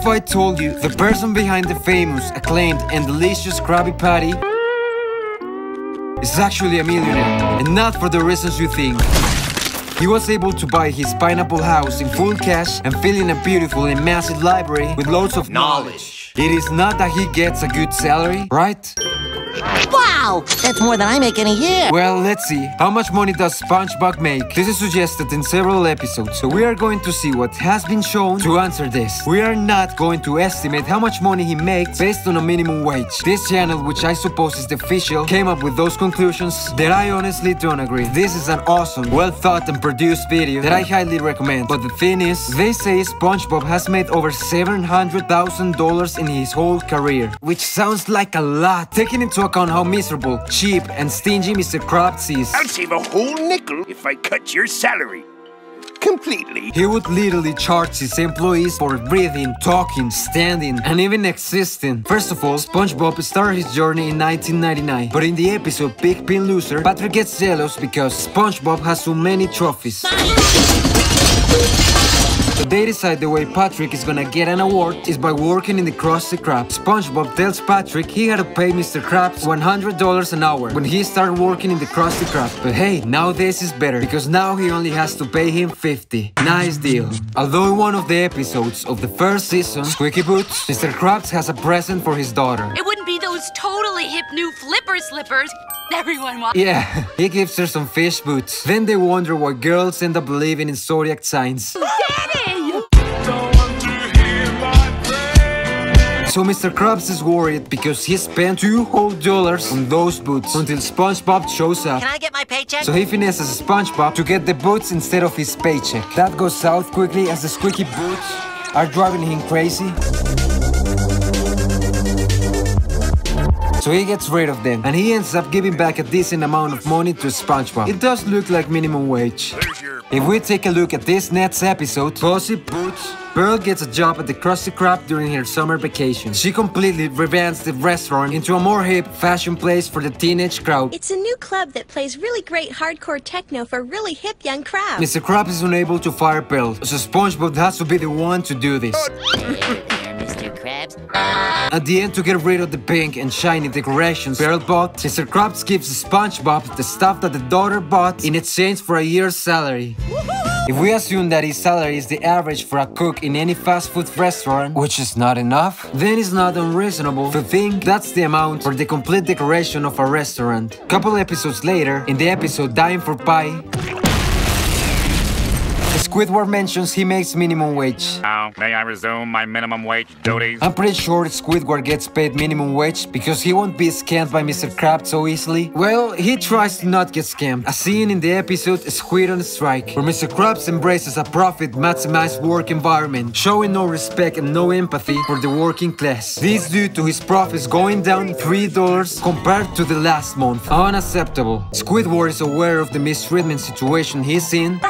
if I told you the person behind the famous, acclaimed, and delicious Krabby Patty is actually a millionaire, and not for the reasons you think. He was able to buy his pineapple house in full cash and fill in a beautiful and massive library with loads of knowledge. It is not that he gets a good salary, right? Wow! That's more than I make in a year! Well, let's see. How much money does SpongeBob make? This is suggested in several episodes, so we are going to see what has been shown to answer this. We are not going to estimate how much money he makes based on a minimum wage. This channel, which I suppose is the official, came up with those conclusions that I honestly don't agree. This is an awesome, well thought and produced video that I highly recommend. But the thing is, they say SpongeBob has made over $700,000 in his whole career, which sounds like a lot, taking into account how miserable, cheap, and stingy Mr. Krabs is. I'll save a whole nickel if I cut your salary completely. He would literally charge his employees for breathing, talking, standing, and even existing. First of all, SpongeBob started his journey in 1999, but in the episode Big Pin Loser, Patrick gets jealous because SpongeBob has so many trophies. So they decide the way Patrick is gonna get an award is by working in the Krusty Krab. SpongeBob tells Patrick he had to pay Mr. Krabs $100 an hour when he started working in the Krusty Krab. But hey, nowadays is better because now he only has to pay him $50. Nice deal. Although in one of the episodes of the first season, Squeaky Boots, Mr. Krabs has a present for his daughter. It wouldn't be those totally hip new flipper slippers everyone wants. Yeah, he gives her some fish boots. Then they wonder why girls end up believing in zodiac signs. So Mr. Krabs is worried because he spent $2 whole on those boots until SpongeBob shows up. Can I get my paycheck? So he finesses SpongeBob to get the boots instead of his paycheck. That goes south quickly as the Squeaky Boots are driving him crazy. So he gets rid of them, and he ends up giving back a decent amount of money to SpongeBob. It does look like minimum wage. If we take a look at this next episode, Gossip Boots, Pearl gets a job at the Krusty Krab during her summer vacation. She completely revamps the restaurant into a more hip fashion place for the teenage crowd. It's a new club that plays really great hardcore techno for really hip young crowds. Mr. Krabs is unable to fire Pearl, so SpongeBob has to be the one to do this. Mr. Krabs. At the end, to get rid of the pink and shiny decorations Pearl bought, Mr. Krabs gives SpongeBob the stuff that the daughter bought in exchange for a year's salary. If we assume that his salary is the average for a cook in any fast food restaurant, which is not enough, then it's not unreasonable to think that's the amount for the complete decoration of a restaurant. Couple episodes later, in the episode Dying for Pie, Squidward mentions he makes minimum wage. Now, may I resume my minimum wage duties? I'm pretty sure Squidward gets paid minimum wage because he won't be scammed by Mr. Krabs so easily. Well, he tries to not get scammed. A scene in the episode Squid on Strike, where Mr. Krabs embraces a profit-maximized work environment, showing no respect and no empathy for the working class. This due to his profits going down $3 compared to the last month. Unacceptable. Squidward is aware of the mistreatment situation he's in.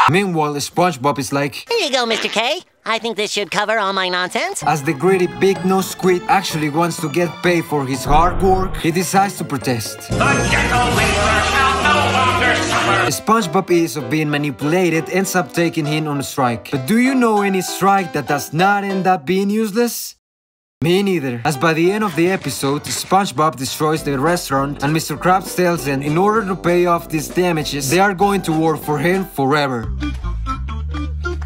Meanwhile, SpongeBob is like, Here you go, Mr. K. I think this should cover all my nonsense. as the greedy big-nosed squid actually wants to get paid for his hard work, he decides to protest. SpongeBob is of being manipulated ends up taking him on a strike. But do you know any strike that does not end up being useless? Me neither, as by the end of the episode, SpongeBob destroys the restaurant and Mr. Krabs tells them in order to pay off these damages, they are going to work for him forever.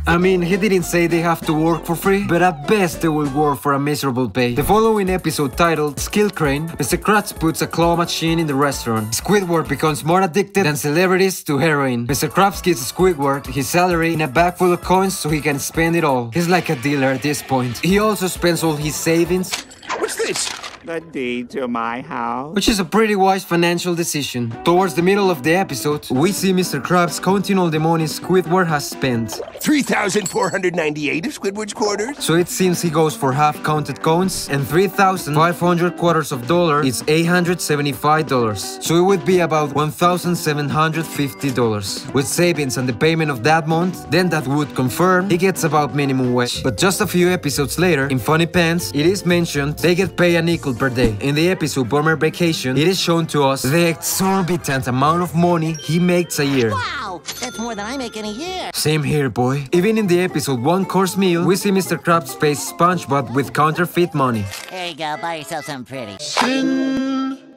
I mean, he didn't say they have to work for free, but at best they will work for a miserable pay. The following episode, titled Skill Crane, Mr. Krabs puts a claw machine in the restaurant. Squidward becomes more addicted than celebrities to heroin. Mr. Krabs gives Squidward his salary in a bag full of coins so he can spend it all. He's like a dealer at this point. He also spends all his savings. What's this? The deed to my house. Which is a pretty wise financial decision. Towards the middle of the episode, we see Mr. Krabs counting all the money Squidward has spent. 3,498 of Squidward's quarters. So it seems he goes for half-counted coins, and 3,500 quarters of dollar is $875. So it would be about $1,750. With savings and the payment of that month, then that would confirm he gets about minimum wage. But just a few episodes later, in Funny Pants, it is mentioned they get paid a nickel cycle per day. In the episode Bummer Vacation, it is shown to us the exorbitant amount of money he makes a year. Wow, that's more than I make in a year. Same here, boy. Even in the episode One Course Meal, we see Mr. Krabs pay SpongeBob with counterfeit money. There you go, buy yourself something pretty.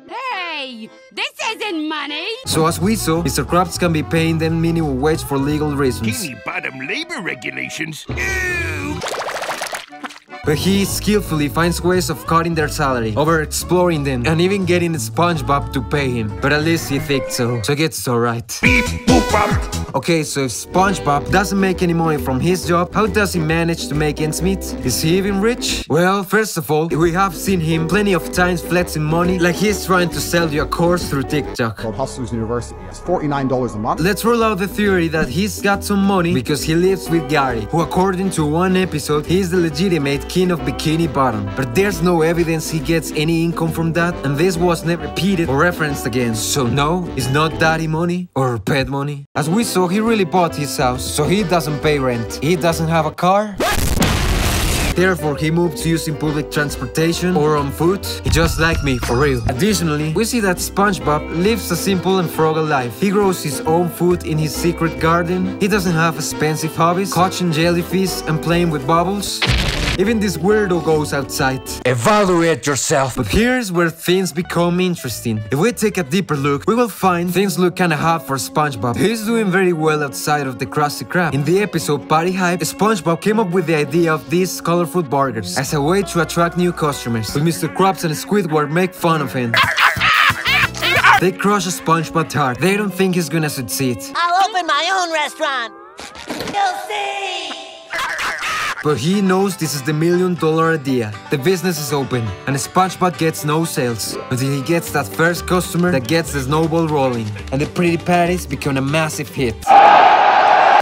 Hey, this isn't money. So as we saw, Mr. Krabs can be paying them minimum wage for legal reasons. Guinea bottom labor regulations. Ew! But he skillfully finds ways of cutting their salary, over-exploring them, and even getting SpongeBob to pay him. But at least he thinks so it's alright. Beep, boop, bop. Okay, so if SpongeBob doesn't make any money from his job, how does he manage to make ends meet? Is he even rich? Well, first of all, we have seen him plenty of times flexing money like he's trying to sell you a course through TikTok. Called Hustlers University. It's $49 a month. Let's roll out the theory that he's got some money because he lives with Gary, who according to one episode, he is the legitimate king of Bikini Bottom. But there's no evidence he gets any income from that, and this was never repeated or referenced again. So no, it's not daddy money or pet money. As we saw, he really bought his house, so he doesn't pay rent. He doesn't have a car. Therefore, he moved to using public transportation or on foot. He just like me, for real. Additionally, we see that SpongeBob lives a simple and frugal life. He grows his own food in his secret garden. He doesn't have expensive hobbies, catching jellyfish and playing with bubbles. Even this weirdo goes outside. Evaluate yourself. But here's where things become interesting. If we take a deeper look, we will find things look kinda hot for SpongeBob. He's doing very well outside of the Krusty Krab. In the episode Party Hype, SpongeBob came up with the idea of these colorful burgers as a way to attract new customers. But Mr. Krabs and Squidward make fun of him. They crush SpongeBob's heart. They don't think he's gonna succeed. I'll open my own restaurant. You'll see. But he knows this is the $1 million idea. The business is open, and SpongeBob gets no sales until he gets that first customer that gets the snowball rolling, and the Pretty Patties become a massive hit.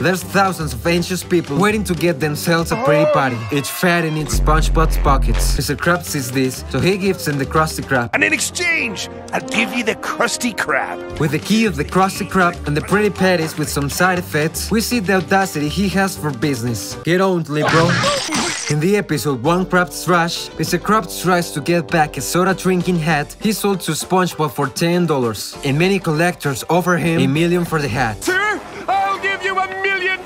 There's thousands of anxious people waiting to get themselves a Pretty Patty, each fat in its SpongeBob's pockets. Mr. Krabs sees this, so he gives them the Krusty Krab. And in exchange, I'll give you the Krusty Krab. With the key of the Krusty Krab and the Pretty Patties with some side effects, we see the audacity he has for business. Get on, bro. In the episode One Krabs Trash, Mr. Krabs tries to get back a soda-drinking hat he sold to SpongeBob for $10, and many collectors offer him $1 million for the hat. Sir, I'll give you $1 million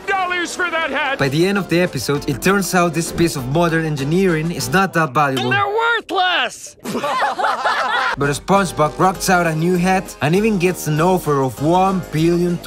for that hat. By the end of the episode, it turns out this piece of modern engineering is not that valuable. They're worthless. But SpongeBob rocks out a new hat and even gets an offer of $1 billion.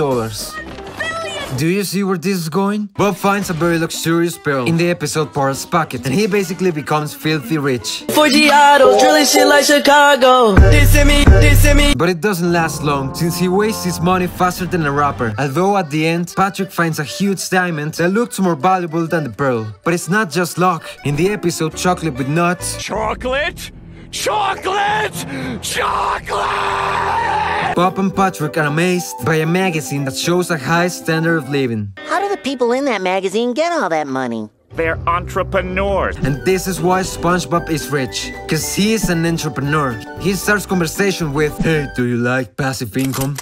Do you see where this is going? Bob finds a very luxurious pearl in the episode Pearl's Pocket, and he basically becomes filthy rich. Drilling shit like Chicago. But it doesn't last long, since he wastes his money faster than a rapper. Although at the end, Patrick finds a huge diamond that looks more valuable than the pearl. But it's not just luck. In the episode Chocolate with Nuts, Chocolate? Chocolate! Chocolate! Bob and Patrick are amazed by a magazine that shows a high standard of living. How do the people in that magazine get all that money? They're entrepreneurs. And this is why SpongeBob is rich, cause he is an entrepreneur. He starts conversation with, "Hey, do you like passive income?"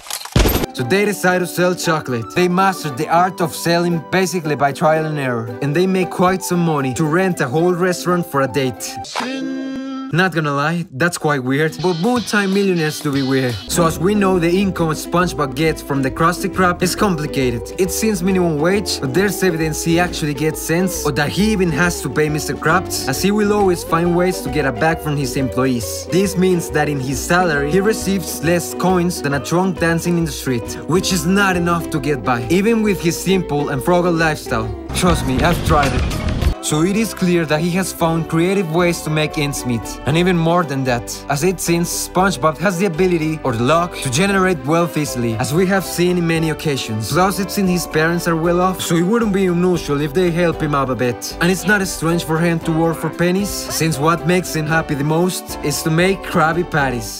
So they decide to sell chocolate. They mastered the art of selling basically by trial and error, and they make quite some money to rent a whole restaurant for a date. Not gonna lie, that's quite weird, but multi-millionaires do be weird. So as we know, the income SpongeBob gets from the Krusty Krab is complicated. It seems minimum wage, but there's evidence he actually gets cents, or that he even has to pay Mr. Krabs, as he will always find ways to get a back from his employees. This means that in his salary, he receives less coins than a drunk dancing in the street, which is not enough to get by, even with his simple and frugal lifestyle. Trust me, I've tried it. So it is clear that he has found creative ways to make ends meet. And even more than that, as it seems, SpongeBob has the ability or the luck to generate wealth easily, as we have seen in many occasions. Plus it seems his parents are well off, so it wouldn't be unusual if they help him out a bit. And it's not strange for him to work for pennies, since what makes him happy the most is to make Krabby Patties.